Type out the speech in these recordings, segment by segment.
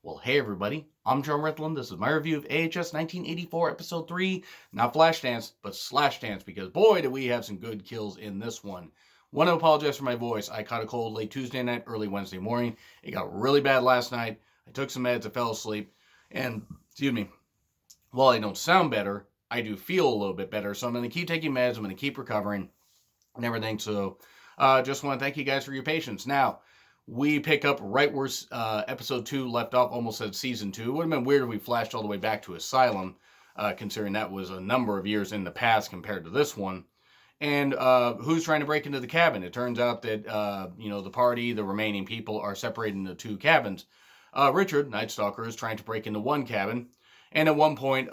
Well, hey everybody, I'm John Ritland. This is my review of AHS 1984 Episode 3, not Flashdance, but Slashdance, because boy, do we have some good kills in this one. Want to apologize for my voice. I caught a cold late Tuesday night, early Wednesday morning. It got really bad last night. I took some meds, I fell asleep, and, excuse me, while I don't sound better, I do feel a little bit better, so I'm going to keep taking meds, I'm going to keep recovering, and everything, so just want to thank you guys for your patience. Now, we pick up right where episode 2 left off, almost at season 2. It would have been weird if we flashed all the way back to Asylum, considering that was a number of years in the past compared to this one. And who's trying to break into the cabin? It turns out that, the party, the remaining people, are separated into 2 cabins. Richard, Night Stalker, is trying to break into one cabin. And at one point,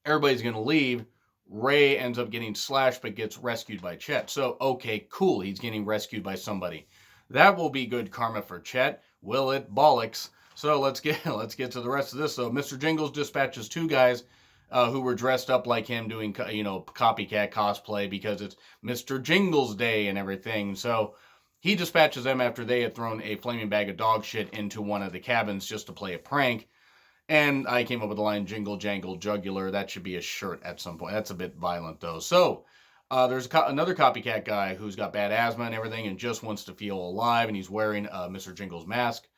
everybody's going to leave. Ray ends up getting slashed but gets rescued by Chet. So, okay, cool. He's getting rescued by somebody. That will be good karma for Chet. Will it? Bollocks. So let's get to the rest of this. So Mr. Jingles dispatches 2 guys who were dressed up like him doing, copycat cosplay because it's Mr. Jingles Day and everything. So he dispatches them after they had thrown a flaming bag of dog shit into one of the cabins just to play a prank. And I came up with the line, jingle, jangle, jugular. That should be a shirt at some point. That's a bit violent, though. So there's another copycat guy who's got bad asthma and everything and just wants to feel alive, and he's wearing Mr. Jingles' mask.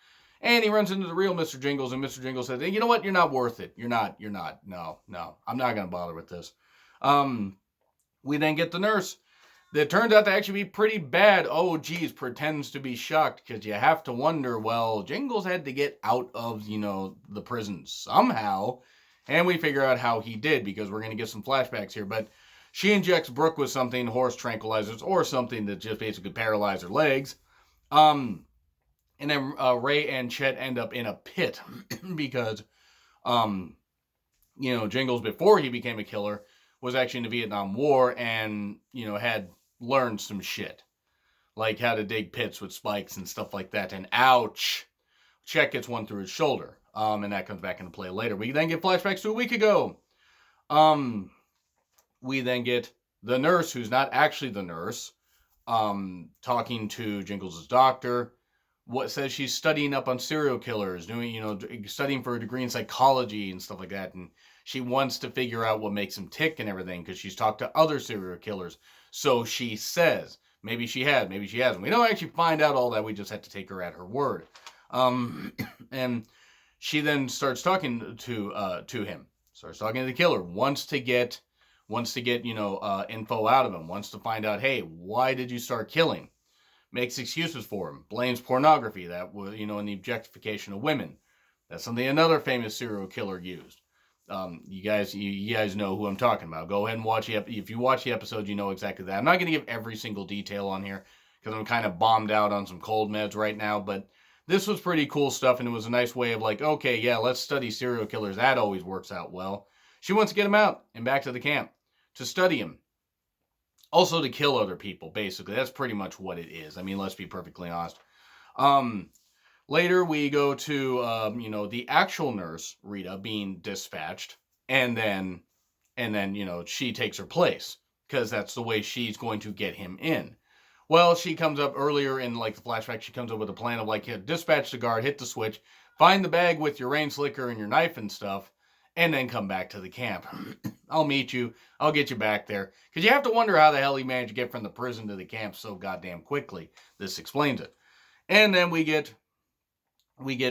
And he runs into the real Mr. Jingles, and Mr. Jingles says, hey, you know what? You're not worth it. You're not. No. I'm not going to bother with this. We then get the nurse that turns out to actually be pretty bad. Oh, geez, pretends to be shocked, because you have to wonder, well, Jingles had to get out of, the prison somehow. And we figure out how he did, because we're going to get some flashbacks here. But she injects Brooke with something, horse tranquilizers, or something that just basically paralyzes her legs. And then Ray and Chet end up in a pit because, Jingles, before he became a killer, was actually in the Vietnam War and, had learned some shit. Like how to dig pits with spikes and stuff like that. And ouch! Chet gets one through his shoulder. And that comes back into play later. We then get flashbacks to a week ago. We then get the nurse, who's not actually the nurse, talking to Jingles' doctor. What says she's studying up on serial killers, doing, studying for a degree in psychology and stuff like that. And she wants to figure out what makes them tick and everything because she's talked to other serial killers. So she says, maybe she has, maybe she hasn't. We don't actually find out all that. We just have to take her at her word. And she then starts talking to him, starts talking to the killer, wants to get info out of him, wants to find out, hey, why did you start killing? Makes excuses for him, blames pornography, that was, and the objectification of women. That's something another famous serial killer used. You guys know who I'm talking about. Go ahead and watch if you watch the episode, you know exactly that. I'm not going to give every single detail on here because I'm kind of bombed out on some cold meds right now, but this was pretty cool stuff, and it was a nice way of like, okay, yeah, let's study serial killers. That always works out well. She wants to get him out and back to the camp to study him. Also to kill other people, basically. That's pretty much what it is. I mean, let's be perfectly honest. Later, we go to, the actual nurse, Rita, being dispatched. And then, she takes her place. Because that's the way she's going to get him in. Well, she comes up earlier in, the flashback. She comes up with a plan of, dispatch the guard, hit the switch, find the bag with your rain slicker and your knife and stuff, and then come back to the camp. I'll meet you. I'll get you back there. Because you have to wonder how the hell he managed to get from the prison to the camp so goddamn quickly. This explains it. And then we get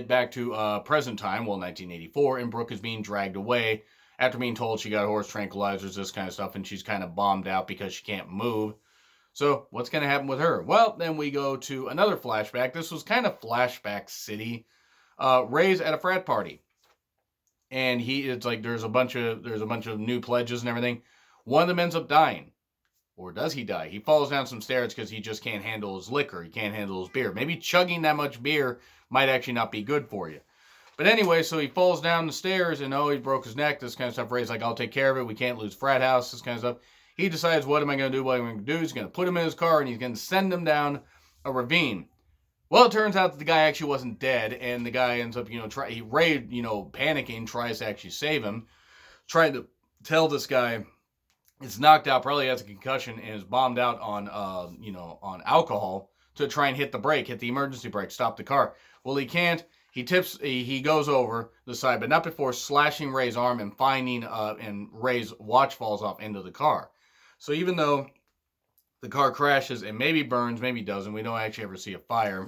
back to present time, 1984, and Brooke is being dragged away after being told she got horse tranquilizers, this kind of stuff, and she's kind of bombed out because she can't move. So what's going to happen with her? Well, then we go to another flashback. This was kind of Flashback City. Ray's at a frat party. And it's like there's a bunch of new pledges and everything. One of them ends up dying. Or does he die? He falls down some stairs because he just can't handle his liquor. He can't handle his beer. Maybe chugging that much beer might actually not be good for you. But anyway, so he falls down the stairs and he broke his neck, this kind of stuff. Ray's like, I'll take care of it. We can't lose frat house, this kind of stuff. He decides, what am I going to do? What am I going to do? He's going to put him in his car and he's going to send him down a ravine. Well, it turns out that the guy actually wasn't dead, and the guy ends up, Ray, panicking, tries to actually save him, trying to tell this guy it's knocked out, probably has a concussion, and is bombed out on, on alcohol to try and hit the emergency brake, stop the car. Well, he can't. he goes over the side, but not before slashing Ray's arm and finding and Ray's watch falls off into the car. So even though the car crashes and maybe burns, maybe doesn't, we don't actually ever see a fire.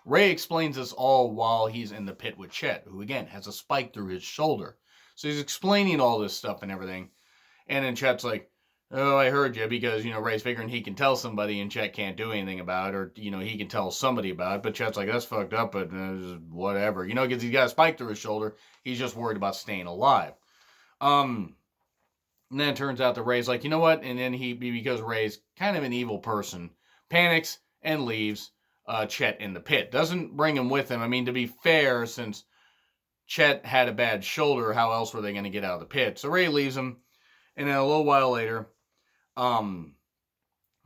Ray explains this all while he's in the pit with Chet, who again has a spike through his shoulder. So he's explaining all this stuff and everything. And then Chet's like, oh, I heard you, because, Ray's figuring he can tell somebody and Chet can't do anything about it, or, he can tell somebody about it. But Chet's like, that's fucked up, but whatever. Because he's got a spike through his shoulder. He's just worried about staying alive. And then it turns out that Ray's like, you know what? And then because Ray's kind of an evil person, panics and leaves Chet in the pit. Doesn't bring him with him. I mean, to be fair, since Chet had a bad shoulder, how else were they going to get out of the pit? So Ray leaves him. And then a little while later,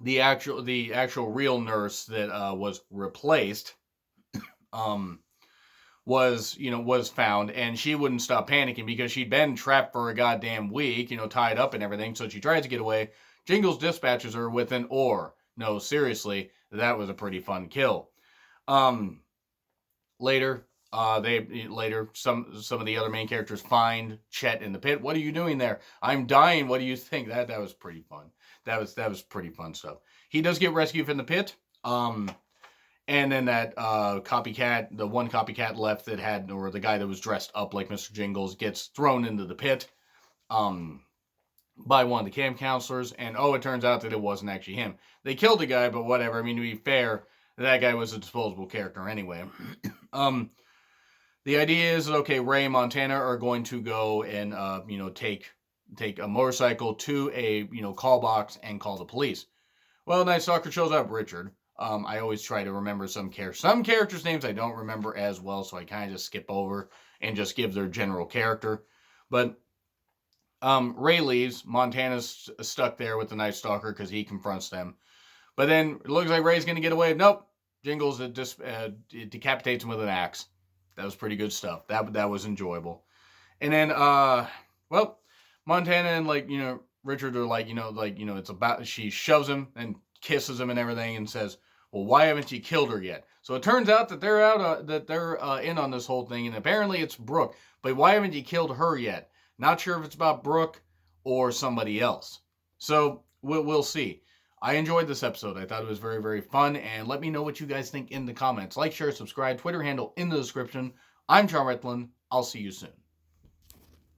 the actual real nurse that was replaced was found, and she wouldn't stop panicking because she'd been trapped for a goddamn week, tied up and everything. So she tries to get away. Jingles dispatches her with an oar. No, seriously, that was a pretty fun kill. Later, some of the other main characters find Chet in the pit. What are you doing there? I'm dying. What do you think? That was pretty fun. That was pretty fun stuff. He does get rescued from the pit. And then that copycat, the one copycat left that had, or the guy that was dressed up like Mr. Jingles, gets thrown into the pit by one of the camp counselors. And it turns out that it wasn't actually him. They killed the guy, but whatever. I mean, to be fair, that guy was a disposable character anyway. The idea is that, okay, Ray and Montana are going to go and, take a motorcycle to a, call box and call the police. Well, Night Stalker shows up, Richard. I always try to remember some characters' names I don't remember as well, so I kind of just skip over and just give their general character. But Ray leaves. Montana's stuck there with the Night Stalker because he confronts them. But then it looks like Ray's going to get away. Nope. Jingles decapitates him with an axe. That was pretty good stuff. That was enjoyable. And then, Montana and Richard are it's about, she shoves him and kisses him and everything and says, well, why haven't you killed her yet? So it turns out that they're in on this whole thing, and apparently it's Brooke. But why haven't you killed her yet? Not sure if it's about Brooke or somebody else. So we'll see. I enjoyed this episode. I thought it was very, very fun. And let me know what you guys think in the comments. Like, share, subscribe, Twitter handle in the description. I'm John Rethlin. I'll see you soon.